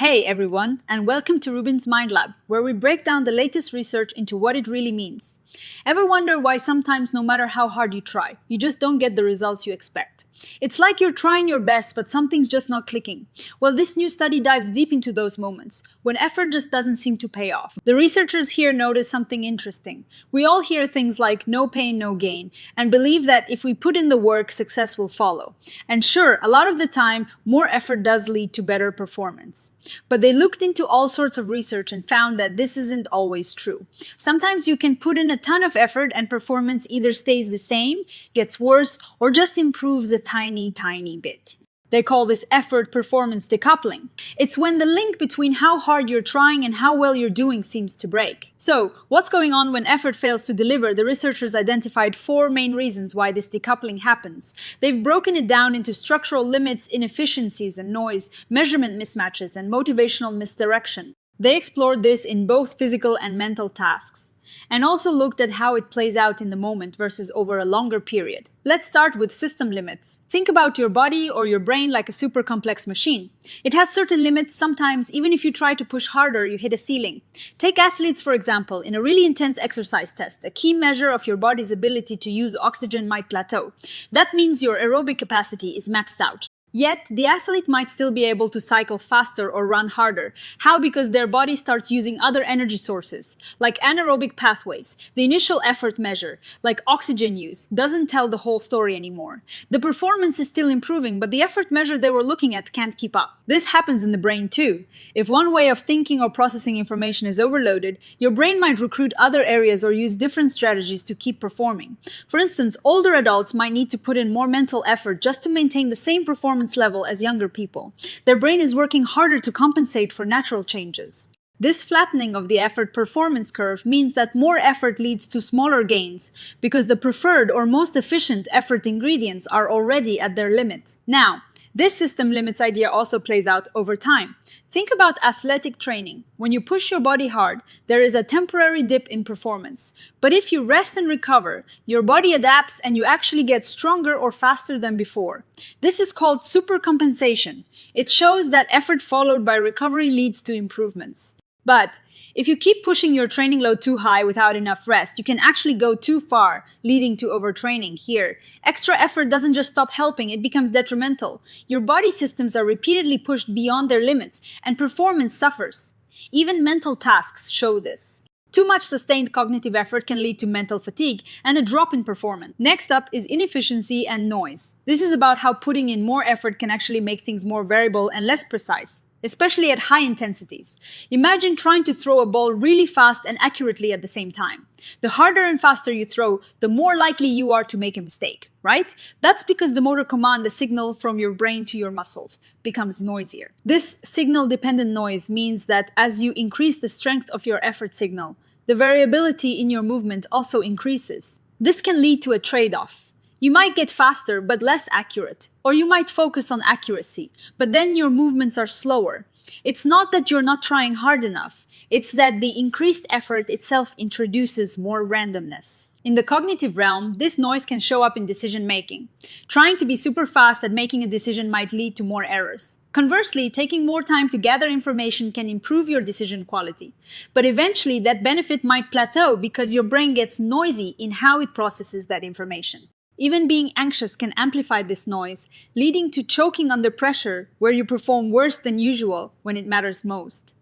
Hey everyone, and welcome to RUBIN'S Mind Lab, where we break down the latest research into what it really means. Ever wonder why sometimes no matter how hard you try, you just don't get the results you expect? It's like you're trying your best, but something's just not clicking. Well, this new study dives deep into those moments, when effort just doesn't seem to pay off. The researchers here notice something interesting. We all hear things like no pain, no gain, and believe that if we put in the work, success will follow. And sure, a lot of the time, more effort does lead to better performance. But they looked into all sorts of research and found that this isn't always true. Sometimes you can put in a ton of effort and performance either stays the same, gets worse, or just improves a tiny bit. They call this effort-performance decoupling. It's when the link between how hard you're trying and how well you're doing seems to break. So, what's going on when effort fails to deliver? The researchers identified 4 main reasons why this decoupling happens. They've broken it down into structural limits, inefficiencies and noise, measurement mismatches, and motivational misdirection. They explored this in both physical and mental tasks, and also looked at how it plays out in the moment versus over a longer period. Let's start with system limits. Think about your body or your brain like a super complex machine. It has certain limits. Sometimes, even if you try to push harder, you hit a ceiling. Take athletes, for example. In a really intense exercise test, a key measure of your body's ability to use oxygen might plateau. That means your aerobic capacity is maxed out. Yet, the athlete might still be able to cycle faster or run harder. How? Because their body starts using other energy sources, like anaerobic pathways. The initial effort measure, like oxygen use, doesn't tell the whole story anymore. The performance is still improving, but the effort measure they were looking at can't keep up. This happens in the brain too. If one way of thinking or processing information is overloaded, your brain might recruit other areas or use different strategies to keep performing. For instance, older adults might need to put in more mental effort just to maintain the same performance level as younger people. Their brain is working harder to compensate for natural changes. This flattening of the effort performance curve means that more effort leads to smaller gains because the preferred or most efficient effort ingredients are already at their limit. Now, this system limits idea also plays out over time. Think about athletic training. When you push your body hard, there is a temporary dip in performance. But if you rest and recover, your body adapts and you actually get stronger or faster than before. This is called supercompensation. It shows that effort followed by recovery leads to improvements. But if you keep pushing your training load too high without enough rest, you can actually go too far, leading to overtraining. Here, extra effort doesn't just stop helping, it becomes detrimental. Your body systems are repeatedly pushed beyond their limits, and performance suffers. Even mental tasks show this. Too much sustained cognitive effort can lead to mental fatigue and a drop in performance. Next up is inefficiency and noise. This is about how putting in more effort can actually make things more variable and less precise, especially at high intensities. Imagine trying to throw a ball really fast and accurately at the same time. The harder and faster you throw, the more likely you are to make a mistake, right? That's because the motor command, the signal from your brain to your muscles, becomes noisier. This signal-dependent noise means that as you increase the strength of your effort signal, the variability in your movement also increases. This can lead to a trade-off. You might get faster but less accurate, or you might focus on accuracy, but then your movements are slower. It's not that you're not trying hard enough, it's that the increased effort itself introduces more randomness. In the cognitive realm, this noise can show up in decision-making. Trying to be super fast at making a decision might lead to more errors. Conversely, taking more time to gather information can improve your decision quality. But eventually, that benefit might plateau because your brain gets noisy in how it processes that information. Even being anxious can amplify this noise, leading to choking under pressure where you perform worse than usual when it matters most.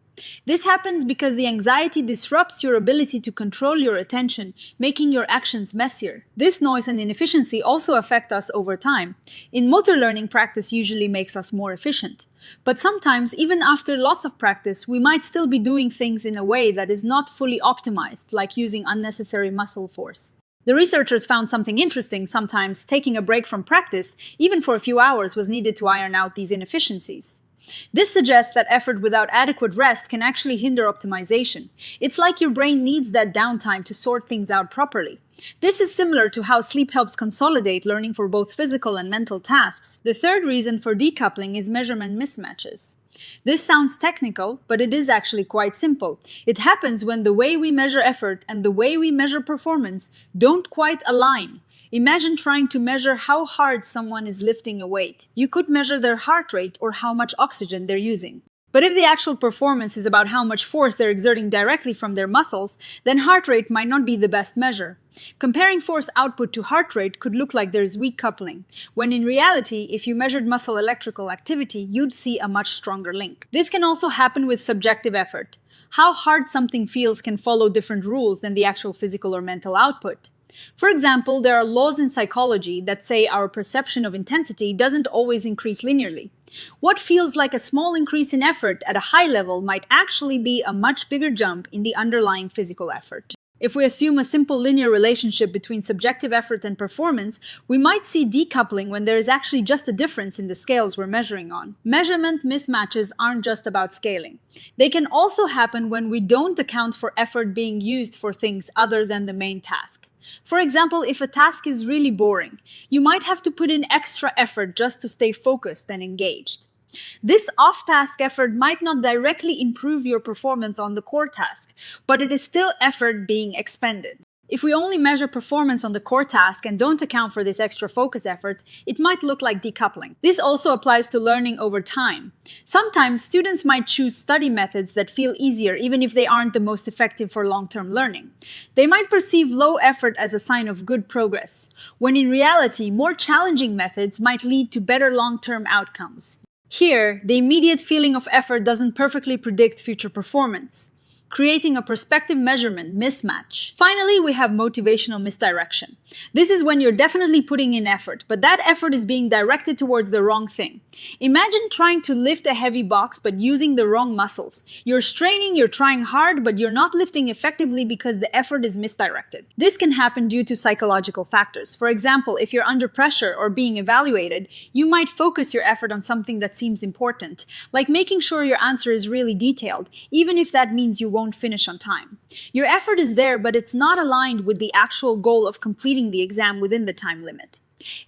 This happens because the anxiety disrupts your ability to control your attention, making your actions messier. This noise and inefficiency also affect us over time. In motor learning, practice usually makes us more efficient. But sometimes, even after lots of practice, we might still be doing things in a way that is not fully optimized, like using unnecessary muscle force. The researchers found something interesting. Sometimes taking a break from practice, even for a few hours, was needed to iron out these inefficiencies. This suggests that effort without adequate rest can actually hinder optimization. It's like your brain needs that downtime to sort things out properly. This is similar to how sleep helps consolidate learning for both physical and mental tasks. The third reason for decoupling is measurement mismatches. This sounds technical, but it is actually quite simple. It happens when the way we measure effort and the way we measure performance don't quite align. Imagine trying to measure how hard someone is lifting a weight. You could measure their heart rate or how much oxygen they're using. But if the actual performance is about how much force they're exerting directly from their muscles, then heart rate might not be the best measure. Comparing force output to heart rate could look like there's weak coupling, when in reality, if you measured muscle electrical activity, you'd see a much stronger link. This can also happen with subjective effort. How hard something feels can follow different rules than the actual physical or mental output. For example, there are laws in psychology that say our perception of intensity doesn't always increase linearly. What feels like a small increase in effort at a high level might actually be a much bigger jump in the underlying physical effort. If we assume a simple linear relationship between subjective effort and performance, we might see decoupling when there is actually just a difference in the scales we're measuring on. Measurement mismatches aren't just about scaling. They can also happen when we don't account for effort being used for things other than the main task. For example, if a task is really boring, you might have to put in extra effort just to stay focused and engaged. This off-task effort might not directly improve your performance on the core task, but it is still effort being expended. If we only measure performance on the core task and don't account for this extra focus effort, it might look like decoupling. This also applies to learning over time. Sometimes students might choose study methods that feel easier even if they aren't the most effective for long-term learning. They might perceive low effort as a sign of good progress, when in reality, more challenging methods might lead to better long-term outcomes. Here, the immediate feeling of effort doesn't perfectly predict future performance, creating a perspective measurement mismatch. Finally, we have motivational misdirection. This is when you're definitely putting in effort, but that effort is being directed towards the wrong thing. Imagine trying to lift a heavy box but using the wrong muscles. You're straining, you're trying hard, but you're not lifting effectively because the effort is misdirected. This can happen due to psychological factors. For example, if you're under pressure or being evaluated, you might focus your effort on something that seems important, like making sure your answer is really detailed, even if that means you won't finish on time. Your effort is there, but it's not aligned with the actual goal of completing the exam within the time limit.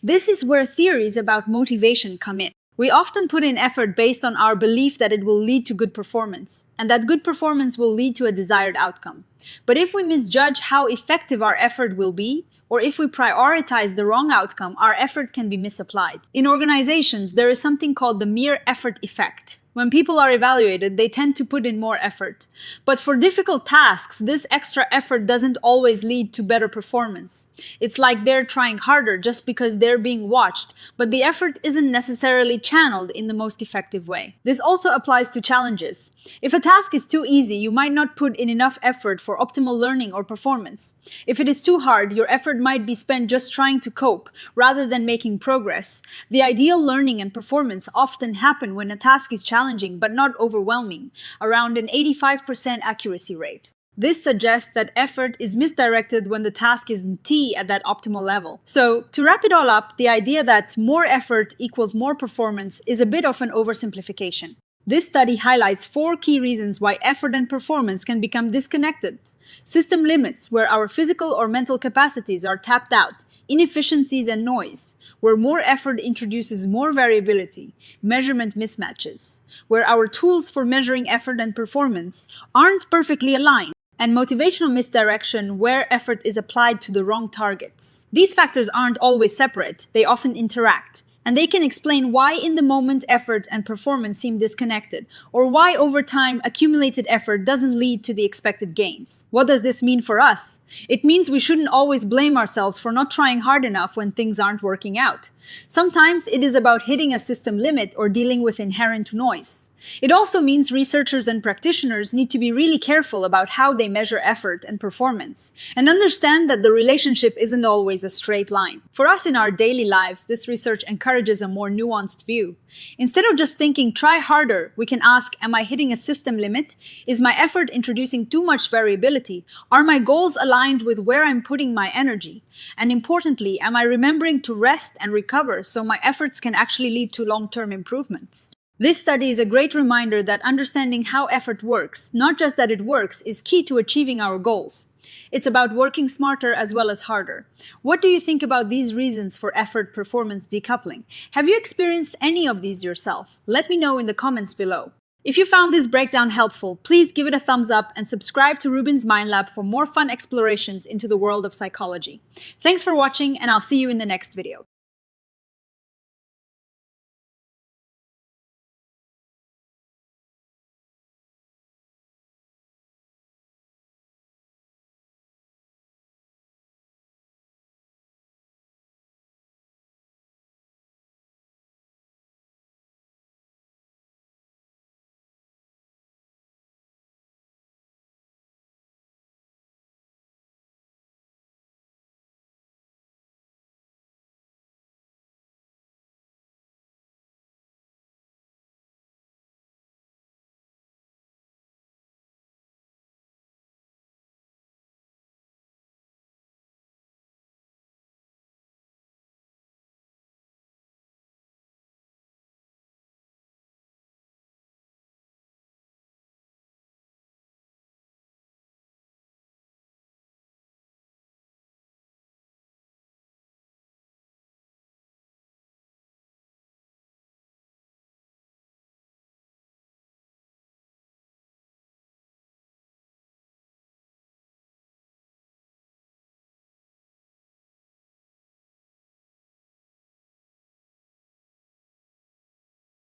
This is where theories about motivation come in. We often put in effort based on our belief that it will lead to good performance, and that good performance will lead to a desired outcome. But if we misjudge how effective our effort will be, or if we prioritize the wrong outcome, our effort can be misapplied. In organizations, there is something called the mere effort effect. When people are evaluated, they tend to put in more effort. But for difficult tasks, this extra effort doesn't always lead to better performance. It's like they're trying harder just because they're being watched, but the effort isn't necessarily channeled in the most effective way. This also applies to challenges. If a task is too easy, you might not put in enough effort for optimal learning or performance. If it is too hard, your effort might be spent just trying to cope, rather than making progress. The ideal learning and performance often happen when a task is challenging but not overwhelming, around an 85% accuracy rate. This suggests that effort is misdirected when the task isn't T at that optimal level. So, to wrap it all up, the idea that more effort equals more performance is a bit of an oversimplification. This study highlights 4 key reasons why effort and performance can become disconnected. System limits, where our physical or mental capacities are tapped out, inefficiencies and noise, where more effort introduces more variability, measurement mismatches, where our tools for measuring effort and performance aren't perfectly aligned, and motivational misdirection, where effort is applied to the wrong targets. These factors aren't always separate, they often interact. And they can explain why in the moment effort and performance seem disconnected, or why over time accumulated effort doesn't lead to the expected gains. What does this mean for us? It means we shouldn't always blame ourselves for not trying hard enough when things aren't working out. Sometimes it is about hitting a system limit or dealing with inherent noise. It also means researchers and practitioners need to be really careful about how they measure effort and performance, and understand that the relationship isn't always a straight line. For us in our daily lives, this research encourages a more nuanced view. Instead of just thinking, try harder, we can ask, am I hitting a system limit? Is my effort introducing too much variability? Are my goals aligned with where I'm putting my energy? And importantly, am I remembering to rest and recover so my efforts can actually lead to long-term improvements? This study is a great reminder that understanding how effort works, not just that it works, is key to achieving our goals. It's about working smarter as well as harder. What do you think about these reasons for effort-performance decoupling? Have you experienced any of these yourself? Let me know in the comments below. If you found this breakdown helpful, please give it a thumbs up and subscribe to RUBIN'S Mind Lab for more fun explorations into the world of psychology. Thanks for watching, and I'll see you in the next video.